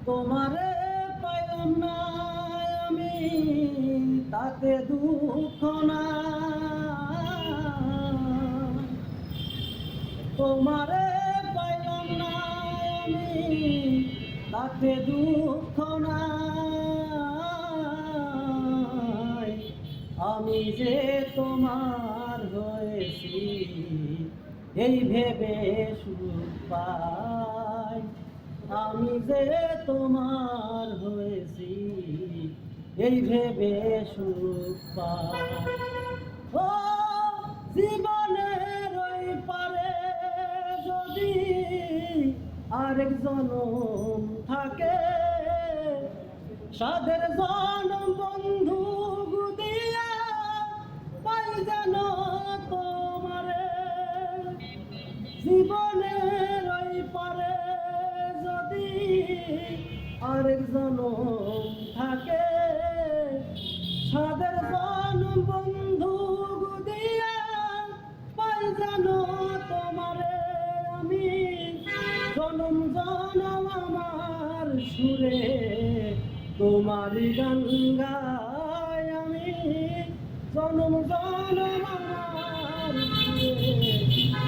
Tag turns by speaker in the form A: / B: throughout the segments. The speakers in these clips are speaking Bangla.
A: তোমারে পাইলাম না আমি, তাতে দুঃখ না। তোমারে পাইলাম না আমি, তাতে দুঃখ না। আমি যে তোমার হয়েছি, এই ভেবে সুখ পাই। আমি যে তোমার হয়েছি, এই ভেবে সুখ পাই। ও জীবনের ওই পারে যদি আরেক জনম থাকে, সাদের জনম বন্ধু দিয়া পাই যেন তোমারে। জীবনের ওই পারে যদি আরেক জনম থাকে, সাদের জনম বন্ধু দিয়া পাই যেন তোমারে। আমি জনম জনম আমার সুরে তোমারই গান গাই। আমি জনম জনম আমার সুরে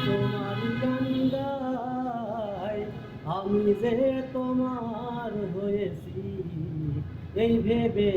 A: তোমারই গান গাই। আমি যে তোমার হয়েছি, এই ভেবে